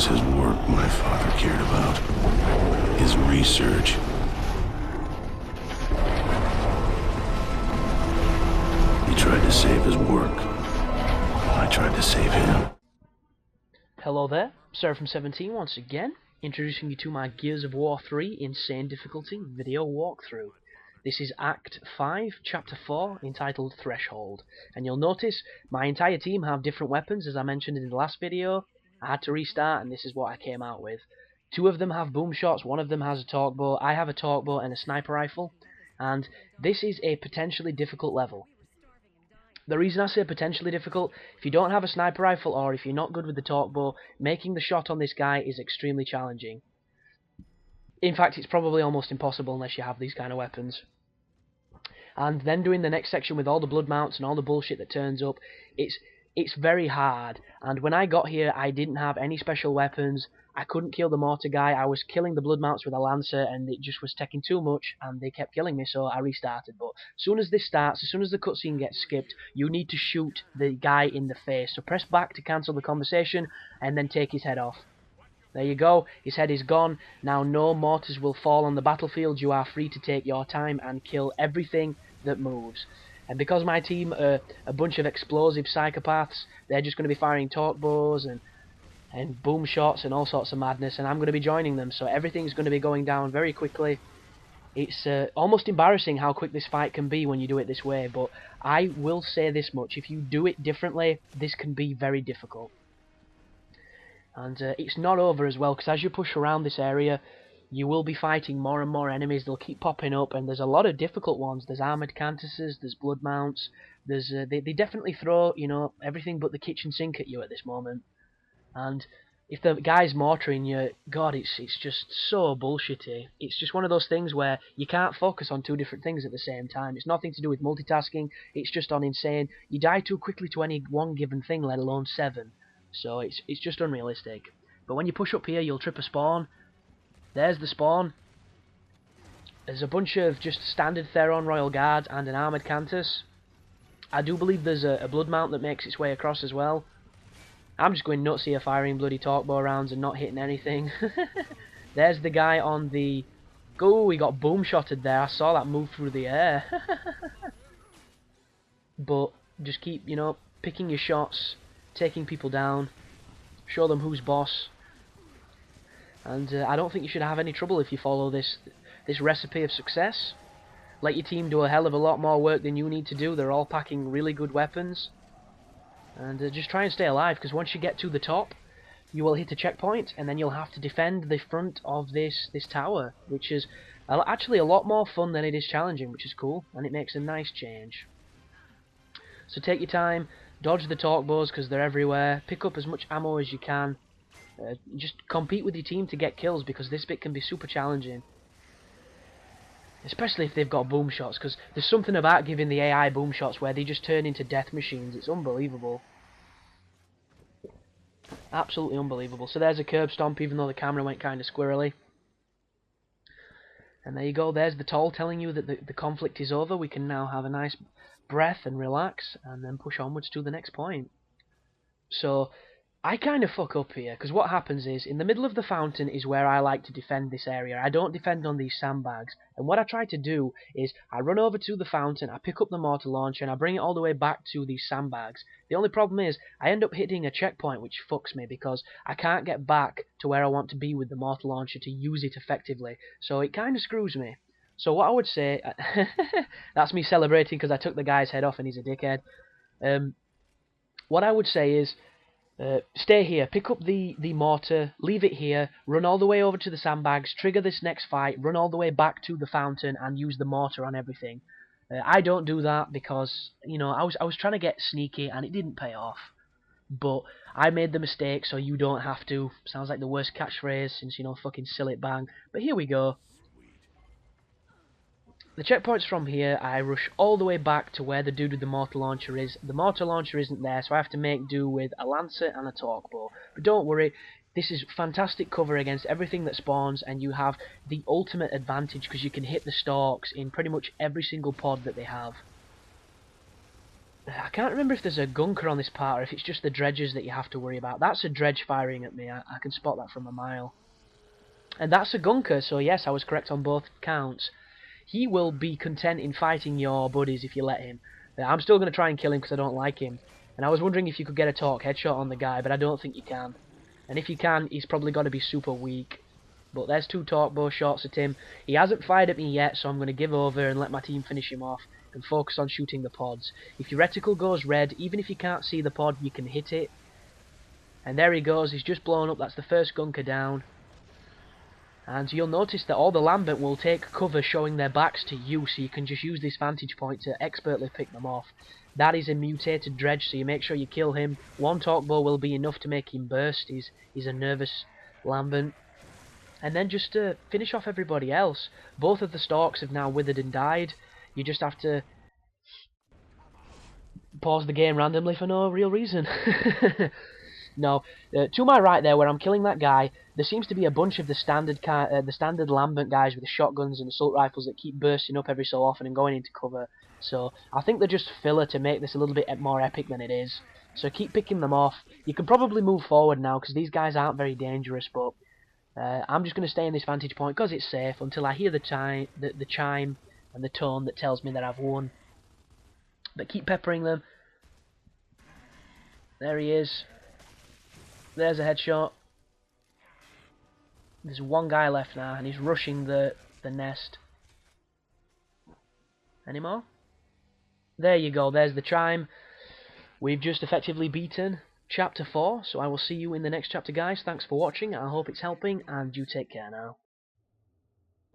always his work my father cared about. His research. He tried to save his work. I tried to save him. Hello there, Sera from 17 once again, introducing you to my Gears of War 3 Insane Difficulty video walkthrough. This is Act 5, Chapter 4, entitled Threshold, and you'll notice my entire team have different weapons, as I mentioned in the last video. I had to restart, and this is what I came out with. 2 of them have boom shots, 1 of them has a torque bow, I have a torque bow and a sniper rifle, and this is a potentially difficult level. The reason I say potentially difficult, if you don't have a sniper rifle or if you're not good with the torque bow, making the shot on this guy is extremely challenging. In fact, it's probably almost impossible unless you have these kind of weapons. And then doing the next section with all the blood mounts and all the bullshit that turns up, it's very hard. And when I got here, I didn't have any special weapons. I couldn't kill the mortar guy. I was killing the blood mounts with a lancer, and it just was taking too much, and they kept killing me, so I restarted. But as soon as this starts, as soon as the cutscene gets skipped, you need to shoot the guy in the face. So press back to cancel the conversation, and then take his head off. There you go, his head is gone. Now no mortars will fall on the battlefield. You are free to take your time and kill everything that moves. And because my team are a bunch of explosive psychopaths, they're just going to be firing torque bows and boom shots and all sorts of madness, and I'm going to be joining them, so everything's going to be going down very quickly. It's almost embarrassing how quick this fight can be when you do it this way, but I will say this much: if you do it differently, this can be very difficult. And it's not over as well, because as you push around this area, you will be fighting more and more enemies. They'll keep popping up, and there's a lot of difficult ones. There's armoured cantuses, there's blood mounts, there's they definitely throw, you know, everything but the kitchen sink at you at this moment. And if the guy's mortaring you, God, it's just so bullshitty. It's just one of those things where you can't focus on 2 different things at the same time. It's nothing to do with multitasking, it's just on insane. You die too quickly to any one given thing, let alone 7. So it's just unrealistic. But when you push up here, you'll trip a spawn. There's the spawn. There's a bunch of just standard Theron Royal Guards and an armoured Cantus. I do believe there's a blood mount that makes its way across as well. I'm just going nuts here, firing bloody torque bow rounds and not hitting anything. There's the guy on the... Oh, he got boom shotted there. I saw that move through the air. But just keep, you know, picking your shots, taking people down, show them who's boss. And I don't think you should have any trouble if you follow this recipe of success. Let your team do a hell of a lot more work than you need to do. They're all packing really good weapons. And just try and stay alive, because once you get to the top, you will hit a checkpoint, and then you'll have to defend the front of this tower, which is actually a lot more fun than it is challenging, which is cool, and it makes a nice change. So take your time, dodge the torque bows because they're everywhere, pick up as much ammo as you can, just compete with your team to get kills, because this bit can be super challenging. Especially if they've got boom shots, because there's something about giving the AI boom shots where they just turn into death machines. It's unbelievable. Absolutely unbelievable. So there's a curb stomp, even though the camera went kind of squirrely. And there you go, there's the toll telling you that the conflict is over. We can now have a nice breath and relax, and then push onwards to the next point. So I kind of fuck up here, because what happens is, in the middle of the fountain is where I like to defend this area. I don't defend on these sandbags, and what I try to do is, I run over to the fountain, I pick up the mortar launcher, and I bring it all the way back to these sandbags. The only problem is, I end up hitting a checkpoint, which fucks me, because I can't get back to where I want to be with the mortar launcher to use it effectively, so it kind of screws me. So what I would say, that's me celebrating because I took the guy's head off and he's a dickhead. What I would say is, stay here, pick up the mortar, leave it here, run all the way over to the sandbags, trigger this next fight, run all the way back to the fountain and use the mortar on everything. I don't do that because, you know, I was trying to get sneaky and it didn't pay off. But I made the mistake, so you don't have to. Sounds like the worst catchphrase since, you know, fucking Sill It Bang. But here we go. The checkpoint's from here. I rush all the way back to where the dude with the mortar launcher is. The mortar launcher isn't there, so I have to make do with a lancer and a torque bow. But don't worry, this is fantastic cover against everything that spawns, and you have the ultimate advantage because you can hit the stalks in pretty much every single pod that they have. I can't remember if there's a gunker on this part or if it's just the dredgers that you have to worry about. That's a dredge firing at me. I can spot that from a mile. And that's a gunker, so yes, I was correct on both counts. He will be content in fighting your buddies if you let him. I'm still going to try and kill him because I don't like him. And I was wondering if you could get a torque headshot on the guy, but I don't think you can. And if you can, he's probably got to be super weak. But there's 2 torque bow shots at him. He hasn't fired at me yet, so I'm going to give over and let my team finish him off and focus on shooting the pods. If your reticle goes red, even if you can't see the pod, you can hit it. And there he goes, he's just blown up. That's the first gunker down. And you'll notice that all the Lambent will take cover showing their backs to you, so you can just use this vantage point to expertly pick them off. That is a mutated dredge, so you make sure you kill him. 1 torque bow will be enough to make him burst. He's a nervous Lambent. And then just to finish off everybody else, both of the stalks have now withered and died. You just have to pause the game randomly for no real reason. No, to my right there, where I'm killing that guy, there seems to be a bunch of the standard Lambent guys with the shotguns and assault rifles that keep bursting up every so often and going into cover. So I think they're just filler to make this a little bit more epic than it is. So keep picking them off. You can probably move forward now because these guys aren't very dangerous, but I'm just going to stay in this vantage point because it's safe until I hear the chime and the tone that tells me that I've won. But keep peppering them. There he is. There's a headshot. There's 1 guy left now, and he's rushing the nest. Any more? There you go, there's the chime. We've just effectively beaten Chapter 4, so I will see you in the next chapter, guys. Thanks for watching, I hope it's helping, and you take care now.